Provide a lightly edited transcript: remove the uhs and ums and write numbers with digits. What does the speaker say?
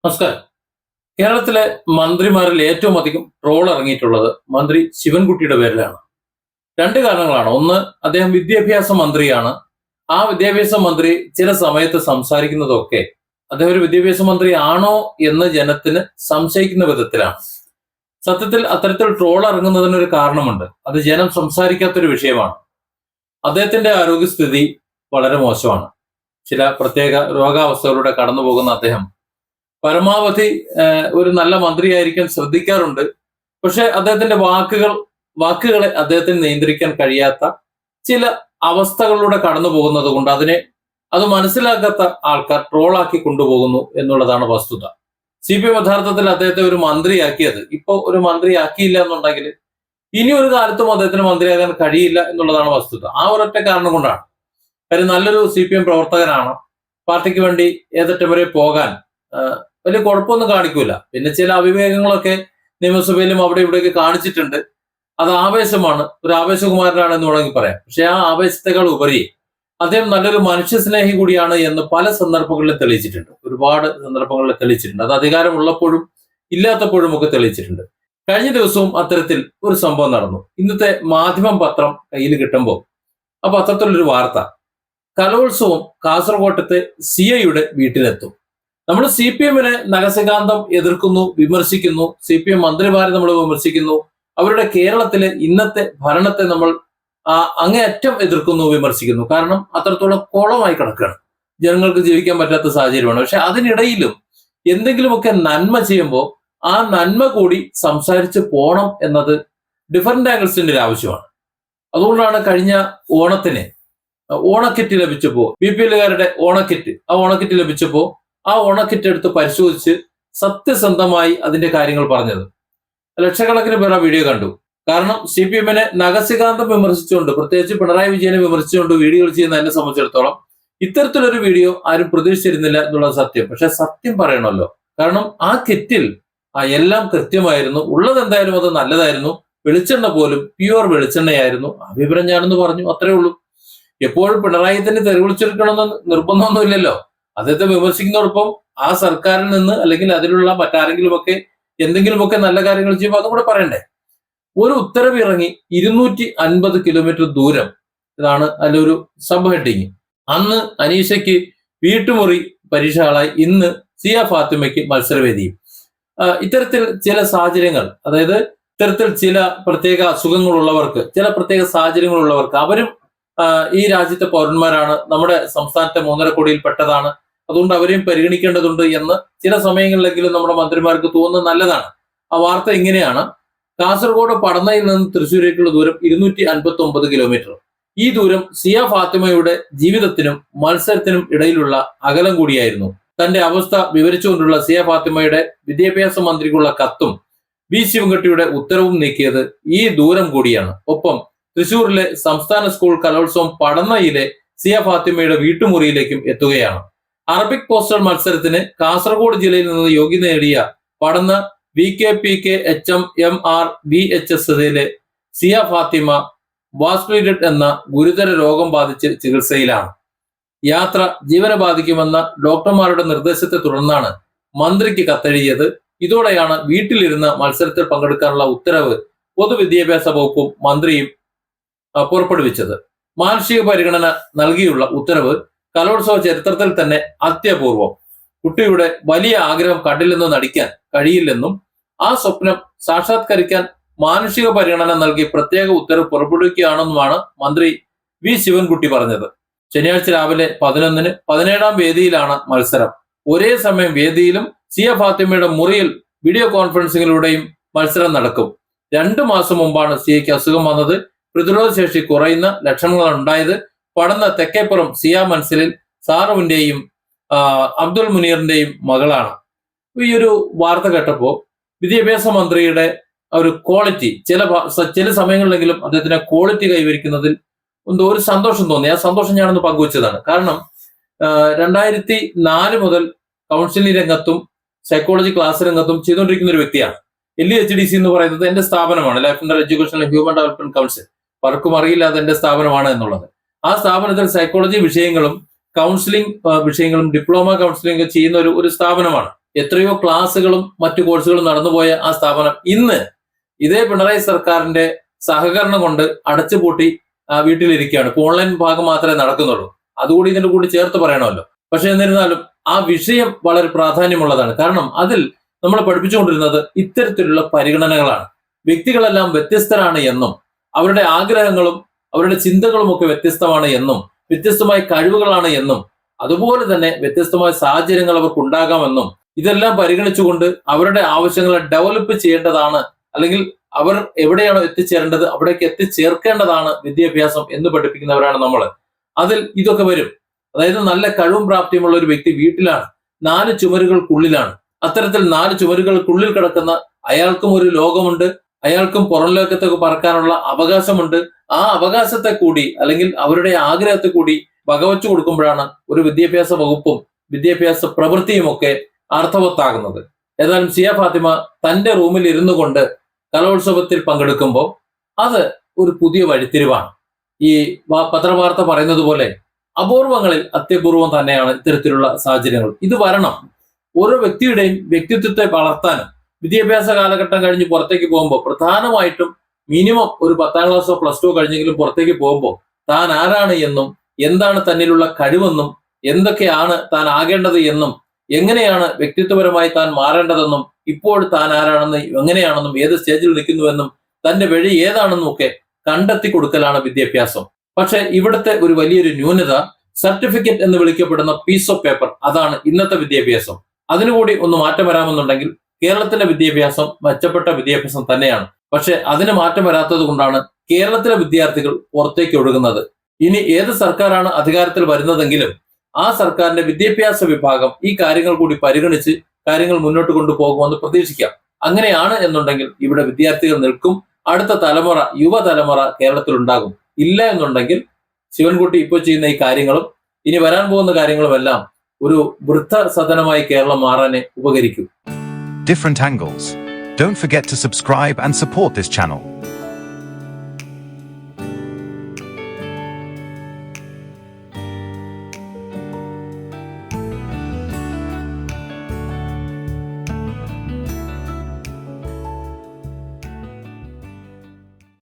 നമസ്കാരം. കേരളത്തിലെ മന്ത്രിമാരിൽ ഏറ്റവും അധികം ട്രോൾ ഇറങ്ങിയിട്ടുള്ളത് മന്ത്രി ശിവൻകുട്ടിയുടെ പേരിലാണ്. രണ്ട് കാരണങ്ങളാണ്. ഒന്ന്, അദ്ദേഹം വിദ്യാഭ്യാസ മന്ത്രിയാണ്. ആ വിദ്യാഭ്യാസ മന്ത്രി ചില സമയത്ത് സംസാരിക്കുന്നതൊക്കെ അദ്ദേഹം ഒരു വിദ്യാഭ്യാസ മന്ത്രി ആണോ എന്ന് ജനത്തിന് സംശയിക്കുന്ന വിധത്തിലാണ്. സത്യത്തിൽ അത്തരത്തിൽ ട്രോൾ ഇറങ്ങുന്നതിനൊരു കാരണമുണ്ട്. അത് ജനം സംസാരിക്കാത്തൊരു വിഷയമാണ്. അദ്ദേഹത്തിന്റെ ആരോഗ്യസ്ഥിതി വളരെ മോശമാണ്. ചില പ്രത്യേക രോഗാവസ്ഥകളിലൂടെ കടന്നു പോകുന്ന അദ്ദേഹം പരമാവധി ഒരു നല്ല മന്ത്രിയായിരിക്കാൻ ശ്രദ്ധിക്കാറുണ്ട്. പക്ഷെ അദ്ദേഹത്തിന്റെ വാക്കുകളെ അദ്ദേഹത്തിന് നിയന്ത്രിക്കാൻ കഴിയാത്ത ചില അവസ്ഥകളിലൂടെ കടന്നു പോകുന്നത് കൊണ്ട് അത് മനസ്സിലാക്കാത്ത ആൾക്കാർ ട്രോളാക്കി കൊണ്ടുപോകുന്നു എന്നുള്ളതാണ് വസ്തുത. CPM യഥാർത്ഥത്തിൽ അദ്ദേഹത്തെ ഒരു മന്ത്രിയാക്കിയത് ഇപ്പൊ ഒരു മന്ത്രിയാക്കിയില്ല എന്നുണ്ടെങ്കിൽ ഇനി ഒരു കാലത്തും അദ്ദേഹത്തിന് മന്ത്രിയാകാൻ കഴിയില്ല എന്നുള്ളതാണ് വസ്തുത. ആ ഒരൊറ്റ കാരണം കൊണ്ടാണ്. കാര്യം നല്ലൊരു CPM പ്രവർത്തകനാണ്. പാർട്ടിക്ക് വേണ്ടി ഏതറ്റം വരെ പോകാൻ വലിയ കുഴപ്പമൊന്നും കാണിക്കൂല. പിന്നെ ചില അവിവേകങ്ങളൊക്കെ നിയമസഭയിലും അവിടെ ഇവിടെയൊക്കെ കാണിച്ചിട്ടുണ്ട്. അത് ആവേശമാണ്, ഒരു ആവേശകുമാരനാണ് എന്ന് വേണമെങ്കിൽ പറയാം. പക്ഷെ ആ ആവേശത്തെക്കാൾ ഉപരി അദ്ദേഹം നല്ലൊരു മനുഷ്യസ്നേഹി കൂടിയാണ് എന്ന് പല സന്ദർഭങ്ങളിൽ തെളിയിച്ചിട്ടുണ്ട്. ഒരുപാട് സന്ദർഭങ്ങളിൽ തെളിയിച്ചിട്ടുണ്ട്. അത് അധികാരമുള്ളപ്പോഴും ഇല്ലാത്തപ്പോഴും ഒക്കെ തെളിയിച്ചിട്ടുണ്ട്. കഴിഞ്ഞ ദിവസവും അത്തരത്തിൽ ഒരു സംഭവം നടന്നു. ഇന്നത്തെ മാധ്യമം പത്രം കയ്യിൽ കിട്ടുമ്പോൾ ആ പത്രത്തിലൊരു വാർത്ത, കലോത്സവം കാസർകോട്ടത്തെ CIയുടെ വീട്ടിലെത്തും. നമ്മൾ CPMനെ നഖശിഖാന്തം എതിർക്കുന്നു, വിമർശിക്കുന്നു. CPM മന്ത്രിമാരെ നമ്മൾ വിമർശിക്കുന്നു. അവരുടെ കേരളത്തിലെ ഇന്നത്തെ ഭരണത്തെ നമ്മൾ അങ്ങേയറ്റം എതിർക്കുന്നു, വിമർശിക്കുന്നു. കാരണം അത്രത്തോളം കോളമായി കിടക്കുകയാണ്, ജനങ്ങൾക്ക് ജീവിക്കാൻ പറ്റാത്ത സാഹചര്യമാണ്. പക്ഷെ അതിനിടയിലും എന്തെങ്കിലുമൊക്കെ നന്മ ചെയ്യുമ്പോൾ ആ നന്മ കൂടി സംസാരിച്ച് പോണം എന്നത് ഡിഫറന്റ് ആംഗിൾസിന്റെ ഒരു ആവശ്യമാണ്. അതുകൊണ്ടാണ് കഴിഞ്ഞ ഓണത്തിന് ഓണക്കിറ്റ് ലഭിച്ചപ്പോ BPLകാരുടെ ഓണക്കിറ്റ് ലഭിച്ചപ്പോ ആ ഓണക്കിറ്റ് എടുത്ത് പരിശോധിച്ച് സത്യസന്ധമായി അതിന്റെ കാര്യങ്ങൾ പറഞ്ഞത്. ലക്ഷക്കണക്കിന് പേർ ആ വീഡിയോ കണ്ടു. കാരണം CPMനെ നഖശിഖാന്തം വിമർശിച്ചുകൊണ്ട്, പ്രത്യേകിച്ച് പിണറായി വിജയനെ വിമർശിച്ചുകൊണ്ട് വീഡിയോകൾ ചെയ്യുന്ന എന്നെ സംബന്ധിച്ചിടത്തോളം ഇത്തരത്തിലൊരു വീഡിയോ ആരും പ്രതീക്ഷിച്ചിരുന്നില്ല എന്നുള്ളത് സത്യം. പക്ഷെ സത്യം പറയണമല്ലോ. കാരണം ആ കിറ്റിൽ എല്ലാം കൃത്യമായിരുന്നു. ഉള്ളത് എന്തായാലും അത് നല്ലതായിരുന്നു. വെളിച്ചെണ്ണ പോലും പ്യുവർ വെളിച്ചെണ്ണയായിരുന്നു. ആ വിവരം ഞാനൊന്ന് പറഞ്ഞു, അത്രേ ഉള്ളൂ. എപ്പോഴും പിണറായി തന്നെ തെരുവിളിച്ചെടുക്കണമെന്ന് നിർബന്ധമൊന്നുമില്ലല്ലോ. അദ്ദേഹത്തെ വിമർശിക്കുന്നതോടൊപ്പം ആ സർക്കാരിൽ നിന്ന് അല്ലെങ്കിൽ അതിലുള്ള മറ്റാരെങ്കിലുമൊക്കെ എന്തെങ്കിലുമൊക്കെ നല്ല കാര്യങ്ങൾ ചെയ്യുമ്പോൾ അതും കൂടെ പറയണ്ടേ. ഒരു ഉത്തരവ് ഇറങ്ങി 250 കിലോമീറ്റർ ദൂരം, ഇതാണ് അതിലൊരു സബ് ഹെഡിങ്. അന്ന് അനീഷയ്ക്ക് വീട്ടുമുറി പരീക്ഷ ഹാളായി, ഇന്ന് സിയ ഫാത്തിമയ്ക്ക് മത്സരവേദിയും. ഇത്തരത്തിൽ ചില സാഹചര്യങ്ങൾ, അതായത് ഇത്തരത്തിൽ ചില പ്രത്യേക അസുഖങ്ങളുള്ളവർക്ക്, ചില പ്രത്യേക സാഹചര്യങ്ങളുള്ളവർക്ക്, അവരും ഈ രാജ്യത്തെ പൗരന്മാരാണ്, നമ്മുടെ സംസ്ഥാനത്തെ 3.5 കോടിയിൽ പെട്ടതാണ്, അതുകൊണ്ട് അവരെയും പരിഗണിക്കേണ്ടതുണ്ട് എന്ന് ചില സമയങ്ങളിലെങ്കിലും നമ്മുടെ മന്ത്രിമാർക്ക് തോന്നുന്നത് നല്ലതാണ്. ആ വാർത്ത ഇങ്ങനെയാണ്: കാസർഗോഡ് പടന്നയിൽ നിന്ന് തൃശ്ശൂരേക്കുള്ള ദൂരം 259 കിലോമീറ്റർ. ഈ ദൂരം സിയ ഫാത്തിമയുടെ ജീവിതത്തിനും മത്സരത്തിനും ഇടയിലുള്ള അകലം കൂടിയായിരുന്നു. തന്റെ അവസ്ഥ വിവരിച്ചുകൊണ്ടുള്ള സിയ ഫാത്തിമയുടെ വിദ്യാഭ്യാസ മന്ത്രിക്കുള്ള കത്തും ശിവൻകുട്ടിയുടെ ഉത്തരവും നീക്കിയത് ഈ ദൂരം കൂടിയാണ്. ഒപ്പം തൃശൂരിലെ സംസ്ഥാന സ്കൂൾ കലോത്സവം പടന്നയിലെ സിയ ഫാത്തിമയുടെ വീട്ടുമുറിയിലേക്കും എത്തുകയാണ്. അറബിക് പോസ്റ്റൽ മത്സരത്തിന് കാസർഗോഡ് ജില്ലയിൽ നിന്ന് യോഗ്യത നേടിയ പടന്ന VKPK HMMR VHSലെ സിയ ഫാത്തിമ വാസ്പ്ലിറ്റഡ് എന്ന ഗുരുതര രോഗം ബാധിച്ച് ചികിത്സയിലാണ്. യാത്ര ജീവനെ ബാധിക്കുമെന്ന ഡോക്ടർമാരുടെ നിർദ്ദേശത്തെ തുടർന്നാണ് മന്ത്രിക്ക് കത്തെഴുതിയത്. ഇതോടെയാണ് വീട്ടിലിരുന്ന് മത്സരത്തിൽ പങ്കെടുക്കാനുള്ള ഉത്തരവ് പൊതുവിദ്യാഭ്യാസ വകുപ്പും മന്ത്രിയും പുറപ്പെടുവിച്ചത്. മാനുഷിക പരിഗണന നൽകിയുള്ള ഉത്തരവ് കലോത്സവ ചരിത്രത്തിൽ തന്നെ അത്യപൂർവം. കുട്ടിയുടെ വലിയ ആഗ്രഹം കണ്ടില്ലെന്ന് നടിക്കാൻ കഴിയില്ലെന്നും ആ സ്വപ്നം സാക്ഷാത്കരിക്കാൻ മാനുഷിക പരിഗണന നൽകി പ്രത്യേക ഉത്തരവ് പുറപ്പെടുവിക്കുകയാണെന്നുമാണ് മന്ത്രി ശിവൻകുട്ടി പറഞ്ഞത്. ശനിയാഴ്ച രാവിലെ 11-ന് 17ാം വേദിയിലാണ് മത്സരം. ഒരേ സമയം വേദിയിലും സിയ ഫാത്തിമയുടെ മുറിയിൽ വീഡിയോ കോൺഫറൻസിങ്ങിലൂടെയും മത്സരം നടക്കും. 2 മാസം മുമ്പാണ് സിയയ്ക്ക് അസുഖം വന്നത്. പ്രതിരോധ ശേഷി കുറയുന്ന ലക്ഷണങ്ങൾ ഉണ്ടായത്. പടന്ന തെക്കേപ്പുറം സിയ മൻസിലിൽ സാറുവിന്റെയും അബ്ദുൽ മുനീറിന്റെയും മകളാണ്. ഈ ഒരു വാർത്ത കേട്ടപ്പോൾ വിദ്യാഭ്യാസ മന്ത്രിയുടെ ഒരു ക്വാളിറ്റി, ചില സമയങ്ങളിലെങ്കിലും അദ്ദേഹത്തിന് ക്വാളിറ്റി കൈവരിക്കുന്നതിൽ എന്തോ ഒരു സന്തോഷം തോന്നി. ആ സന്തോഷം ഞാനൊന്ന് പങ്കുവച്ചതാണ്. കാരണം 2004 മുതൽ കൗൺസിലിംഗ് രംഗത്തും സൈക്കോളജി ക്ലാസ് രംഗത്തും ചെയ്തുകൊണ്ടിരിക്കുന്ന ഒരു വ്യക്തിയാണ്. LEHDC എന്ന് പറയുന്നത് എന്റെ സ്ഥാപനമാണ്, life under education and human development council. പലർക്കും അറിയില്ല അത് എന്റെ സ്ഥാപനമാണ് എന്നുള്ളത്. ആ സ്ഥാപനത്തിൽ സൈക്കോളജി വിഷയങ്ങളും കൗൺസിലിംഗ് വിഷയങ്ങളും ഡിപ്ലോമ കൗൺസിലിംഗ് ചെയ്യുന്ന ഒരു സ്ഥാപനമാണ്. എത്രയോ ക്ലാസ്സുകളും മറ്റു കോഴ്സുകളും നടന്നുപോയ ആ സ്ഥാപനം ഇന്ന് ഇതേ പിണറായി സർക്കാരിന്റെ സഹകരണം കൊണ്ട് അടച്ചുപൂട്ടി വീട്ടിലിരിക്കുകയാണ്. ഇപ്പോൾ ഓൺലൈൻ ഭാഗം മാത്രമേ നടക്കുന്നുള്ളൂ. അതുകൂടി ഇതിന്റെ കൂടി ചേർത്ത് പറയണമല്ലോ. പക്ഷെ എന്നിരുന്നാലും ആ വിഷയം വളരെ പ്രാധാന്യമുള്ളതാണ്. കാരണം അതിൽ നമ്മൾ പഠിപ്പിച്ചുകൊണ്ടിരുന്നത് ഇത്തരത്തിലുള്ള പരിഗണനകളാണ്. വ്യക്തികളെല്ലാം വ്യത്യസ്തരാണ് എന്നും അവരുടെ ആഗ്രഹങ്ങളും അവരുടെ ചിന്തകളും ഒക്കെ വ്യത്യസ്തമാണ് എന്നും വ്യത്യസ്തമായ കഴിവുകളാണ് എന്നും അതുപോലെ തന്നെ വ്യത്യസ്തമായ സാഹചര്യങ്ങൾ അവർക്ക് ഉണ്ടാകാമെന്നും ഇതെല്ലാം പരിഗണിച്ചുകൊണ്ട് അവരുടെ ആവശ്യങ്ങളെ ഡെവലപ്പ് ചെയ്യേണ്ടതാണ്, അല്ലെങ്കിൽ അവർ എവിടെയാണോ എത്തിച്ചേരേണ്ടത് അവിടേക്ക് എത്തിച്ചേർക്കേണ്ടതാണ് വിദ്യാഭ്യാസം എന്ന് പഠിപ്പിക്കുന്നവരാണ് നമ്മൾ. അതിൽ ഇതൊക്കെ വരും. അതായത് നല്ല കഴിവും പ്രാപ്തിയുമുള്ള ഒരു വ്യക്തി വീട്ടിലാണ്, 4 ചുമരുകൾക്കുള്ളിലാണ്. അത്തരത്തിൽ 4 ചുമരുകൾക്കുള്ളിൽ കിടക്കുന്ന അയാൾക്കും ഒരു ലോകമുണ്ട്, അയാൾക്കും പുറം ലോകത്തേക്ക് പറക്കാനുള്ള അവകാശമുണ്ട്. ആ അവകാശത്തെ കൂടി അല്ലെങ്കിൽ അവരുടെ ആഗ്രഹത്തെ കൂടി വകവച്ചു കൊടുക്കുമ്പോഴാണ് ഒരു വിദ്യാഭ്യാസ വകുപ്പും വിദ്യാഭ്യാസ പ്രവൃത്തിയും ഒക്കെ അർത്ഥവത്താകുന്നത്. ഏതായാലും സിയ ഫാത്തിമ തന്റെ റൂമിൽ ഇരുന്നു കൊണ്ട് കലോത്സവത്തിൽ പങ്കെടുക്കുമ്പോൾ അത് ഒരു പുതിയ വഴിത്തിരിവാണ്. ഈ പത്രവാർത്ത പറയുന്നത് പോലെ അപൂർവങ്ങളിൽ അത്യപൂർവം തന്നെയാണ് ഇത്തരത്തിലുള്ള സാഹചര്യങ്ങൾ. ഇത് വരണം. ഓരോ വ്യക്തിയുടെയും വ്യക്തിത്വത്തെ വളർത്താനും വിദ്യാഭ്യാസ കാലഘട്ടം കഴിഞ്ഞ് പുറത്തേക്ക് പോകുമ്പോൾ പ്രധാനമായിട്ടും മിനിമം ഒരു 10ാം ക്ലാസ്സോ പ്ലസ് 2 കഴിഞ്ഞെങ്കിലും പുറത്തേക്ക് പോകുമ്പോൾ താൻ ആരാണ് എന്നും എന്താണ് തന്നിലുള്ള കഴിവെന്നും എന്തൊക്കെയാണ് താൻ ആകേണ്ടത് എന്നും എങ്ങനെയാണ് വ്യക്തിത്വപരമായി താൻ മാറേണ്ടതെന്നും ഇപ്പോൾ താൻ ആരാണെന്ന് എങ്ങനെയാണെന്നും ഏത് സ്റ്റേജിൽ നിൽക്കുന്നുവെന്നും തന്റെ വഴി ഏതാണെന്നും ഒക്കെ കണ്ടെത്തി കൊടുക്കലാണ് വിദ്യാഭ്യാസം. പക്ഷെ ഇവിടുത്തെ ഒരു വലിയൊരു ന്യൂനത സർട്ടിഫിക്കറ്റ് എന്ന് വിളിക്കപ്പെടുന്ന പീസ് ഓഫ് പേപ്പർ, അതാണ് ഇന്നത്തെ വിദ്യാഭ്യാസം. അതിനുകൂടി ഒന്ന് മാറ്റം വരാമെന്നുണ്ടെങ്കിൽ കേരളത്തിലെ വിദ്യാഭ്യാസം മെച്ചപ്പെട്ട വിദ്യാഭ്യാസം തന്നെയാണ്. പക്ഷെ അതിന് മാറ്റം വരാത്തത് കൊണ്ടാണ് കേരളത്തിലെ വിദ്യാർത്ഥികൾ പുറത്തേക്ക് ഒഴുകുന്നത്. ഇനി ഏത് സർക്കാരാണ് അധികാരത്തിൽ വരുന്നതെങ്കിലും ആ സർക്കാരിന്റെ വിദ്യാഭ്യാസ വിഭാഗം ഈ കാര്യങ്ങൾ കൂടി പരിഗണിച്ച് കാര്യങ്ങൾ മുന്നോട്ട് കൊണ്ടുപോകുമെന്ന് പ്രതീക്ഷിക്കാം. അങ്ങനെയാണ് എന്നുണ്ടെങ്കിൽ ഇവിടെ വിദ്യാർത്ഥികൾ നിൽക്കും. അടുത്ത തലമുറ, യുവതലമുറ കേരളത്തിൽ ഉണ്ടാകും. ഇല്ല എന്നുണ്ടെങ്കിൽ ശിവൻകുട്ടി ഇപ്പോൾ ചെയ്യുന്ന ഈ കാര്യങ്ങളും ഇനി വരാൻ പോകുന്ന കാര്യങ്ങളുമെല്ലാം ഒരു വൃദ്ധസദനമായി കേരളം മാറാനേ ഉപകരിക്കും. Different angles. Don't forget to subscribe and support this channel.